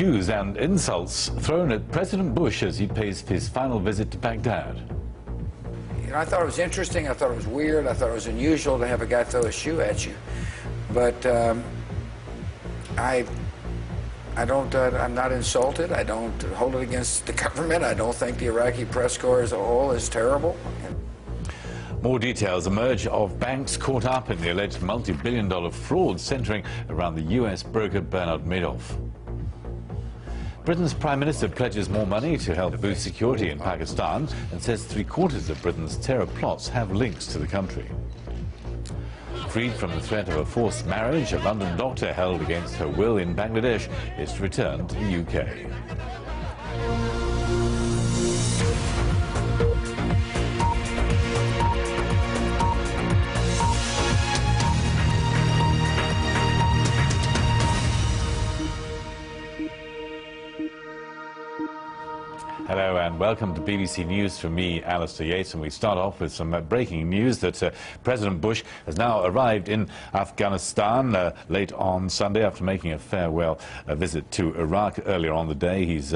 shoes and insults thrown at President Bush as he pays his final visit to Baghdad. You know, I thought it was interesting, I thought it was weird, I thought it was unusual to have a guy throw a shoe at you. But I'm not insulted. I don't hold it against the government. I don't think the Iraqi press corps as a whole is terrible. More details emerge of banks caught up in the alleged multi-billion-dollar fraud centering around the US broker Bernard Madoff. Britain's Prime Minister pledges more money to help boost security in Pakistan and says three-quarters of Britain's terror plots have links to the country. Freed from the threat of a forced marriage, a London doctor held against her will in Bangladesh is to return to the UK. Hello and welcome to BBC News from me, Alistair Yates, and we start off with some breaking news that President Bush has now arrived in Afghanistan late on Sunday after making a farewell visit to Iraq earlier on the day. He's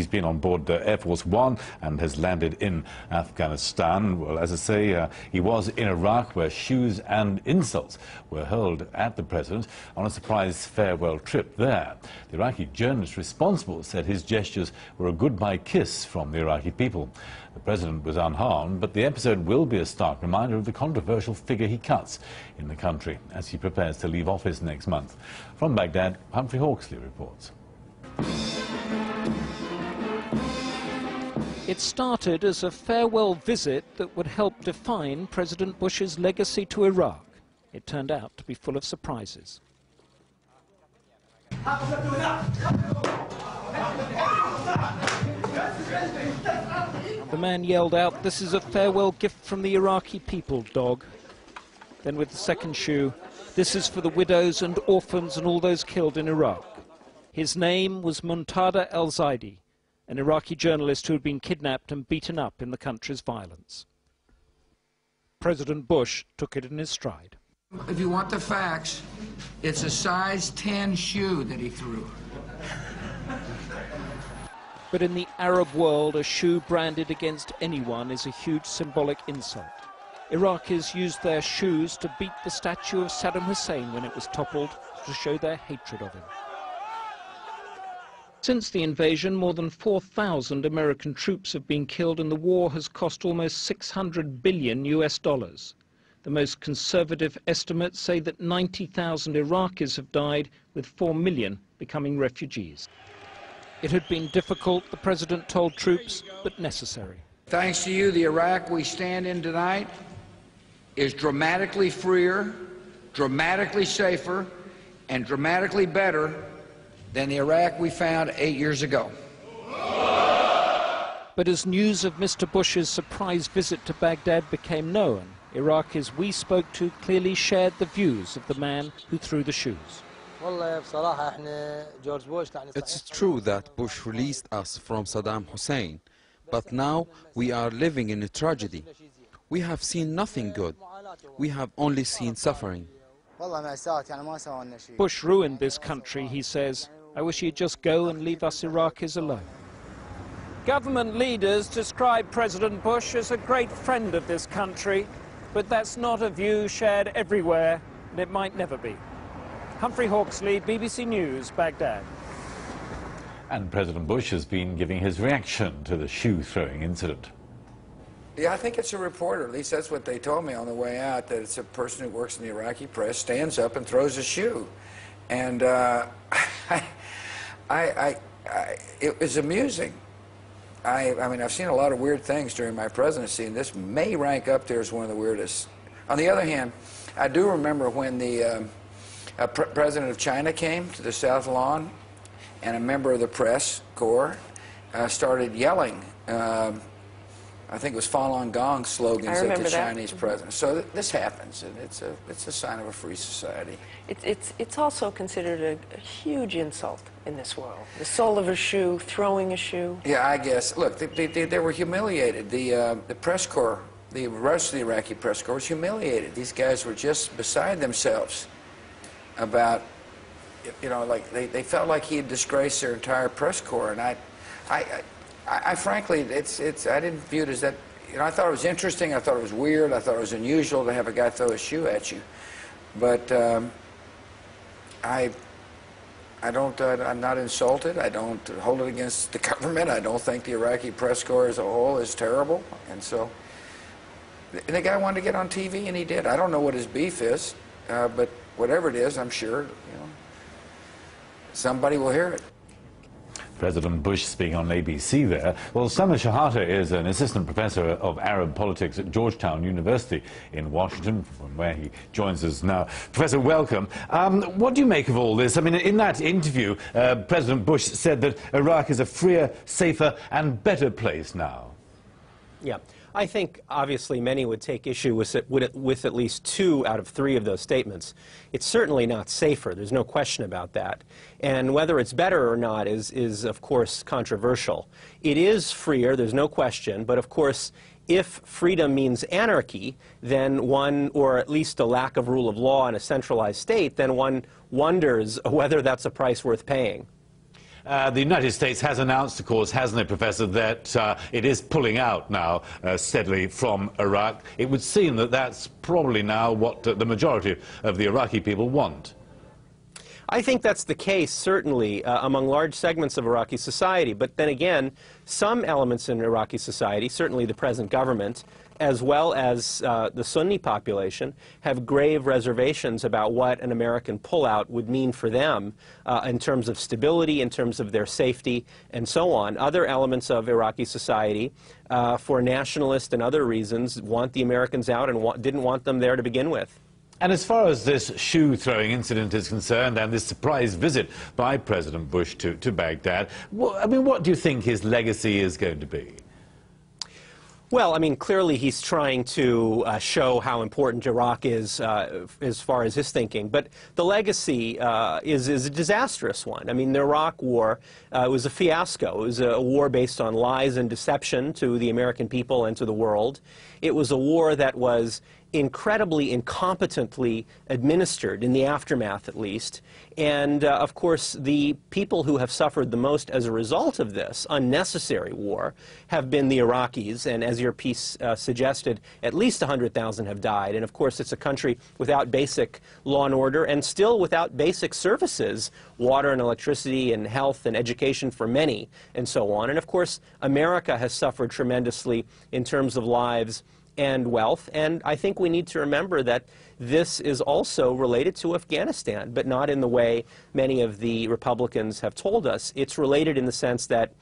been on board Air Force One and has landed in Afghanistan. Well, as I say, he was in Iraq where shoes and insults were hurled at the president on a surprise farewell trip there. The Iraqi journalist responsible said his gestures were a goodbye kiss from the Iraqi people. The president was unharmed, but the episode will be a stark reminder of the controversial figure he cuts in the country as he prepares to leave office next month. From Baghdad, Humphrey Hawksley reports. It started as a farewell visit that would help define President Bush's legacy to Iraq. It turned out to be full of surprises. The man yelled out, "This is a farewell gift from the Iraqi people, dog." Then with the second shoe, "This is for the widows and orphans and all those killed in Iraq." His name was Muntada al-Zaidi, an Iraqi journalist who had been kidnapped and beaten up in the country's violence. President Bush took it in his stride. If you want the facts, it's a size 10 shoe that he threw. But in the Arab world, a shoe branded against anyone is a huge symbolic insult. Iraqis used their shoes to beat the statue of Saddam Hussein when it was toppled to show their hatred of him. Since the invasion, more than 4,000 American troops have been killed and the war has cost almost $600 billion US. The most conservative estimates say that 90,000 Iraqis have died, with 4 million becoming refugees. It had been difficult, the president told troops, but necessary. Thanks to you, the Iraq we stand in tonight is dramatically freer, dramatically safer, and dramatically better than the Iraq we found 8 years ago. But as news of Mr. Bush's surprise visit to Baghdad became known, Iraqis we spoke to clearly shared the views of the man who threw the shoes. It's true that Bush released us from Saddam Hussein, but now we are living in a tragedy. We have seen nothing good. We have only seen suffering. Bush ruined this country, he says. I wish he'd just go and leave us Iraqis alone. Government leaders describe President Bush as a great friend of this country, but that's not a view shared everywhere, and it might never be. Humphrey Hawksley, BBC News, Baghdad. And President Bush has been giving his reaction to the shoe-throwing incident. Yeah, I think it's a reporter. At least that's what they told me on the way out, that it's a person who works in the Iraqi press, stands up and throws a shoe. And it was amusing. I mean, I've seen a lot of weird things during my presidency, and this may rank up there as one of the weirdest. On the other hand, I do remember when the president of China came to the South Lawn, and a member of the press corps started yelling, I think it was Falun Gong slogans at the Chinese president. So this happens, and it's a sign of a free society. It's also considered a huge insult in this world. The sole of a shoe, throwing a shoe. Yeah, I guess. Look, they were humiliated. The press corps, the rest of the Iraqi press corps was humiliated. These guys were just beside themselves about you know, like they felt like he had disgraced their entire press corps, and I frankly, I didn't view it as that. You know, I thought it was interesting. I thought it was weird. I thought it was unusual to have a guy throw a shoe at you, but I'm not insulted. I don't hold it against the government. I don't think the Iraqi press corps as a whole is terrible, and so the guy wanted to get on TV, and he did. I don't know what his beef is, but whatever it is, I'm sure, you know, somebody will hear it. President Bush speaking on ABC there. Well, SamerShehata is an assistant professor of Arab politics at Georgetown University in Washington, from where he joins us now. Professor, welcome. What do you make of all this? I mean, in that interview, President Bush said that Iraq is a freer, safer and better place now. Yeah. I think, obviously, many would take issue with at least 2 out of 3 of those statements. It's certainly not safer. There's no question about that. And whether it's better or not is of course, controversial. It is freer, there's no question, but of course, if freedom means anarchy, then one, or at least a lack of rule of law in a centralized state, then one wonders whether that's a price worth paying. The United States has announced, of course, hasn't it, Professor, that it is pulling out now steadily from Iraq. It would seem that that's probably now what the majority of the Iraqi people want. I think that's the case, certainly, among large segments of Iraqi society. But then again, some elements in Iraqi society, certainly the present government, as well as the Sunni population, have grave reservations about what an American pullout would mean for them in terms of stability, in terms of their safety, and so on. Other elements of Iraqi society, for nationalist and other reasons, want the Americans out and didn't want them there to begin with. And as far as this shoe-throwing incident is concerned, and this surprise visit by President Bush to Baghdad, I mean, what do you think his legacy is going to be? Well, I mean, clearly he's trying to show how important Iraq is as far as his thinking. But the legacy is a disastrous one. I mean, the Iraq War was a fiasco. It was a war based on lies and deception to the American people and to the world. It was a war that was incredibly incompetently administered, in the aftermath at least. And of course, the people who have suffered the most as a result of this unnecessary war have been the Iraqis, and as your piece suggested, at least 100,000 have died. And of course, it's a country without basic law and order, and still without basic services, water and electricity and health and education for many, and so on. And of course, America has suffered tremendously in terms of lives and wealth, and I think we need to remember that this is also related to Afghanistan, but not in the way many of the Republicans have told us. It's related in the sense that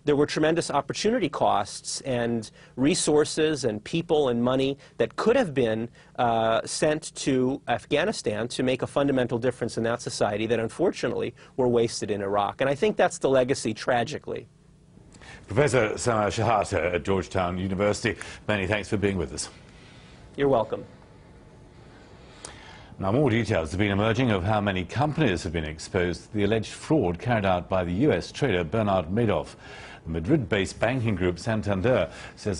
there were tremendous opportunity costs and resources and people and money that could have been sent to Afghanistan to make a fundamental difference in that society that unfortunately were wasted in Iraq. And I think that's the legacy, tragically. Professor SamerShehata at Georgetown University, many thanks for being with us. You're welcome. Now, more details have been emerging of how many companies have been exposed to the alleged fraud carried out by the US trader Bernard Madoff. The Madrid-based banking group Santander says that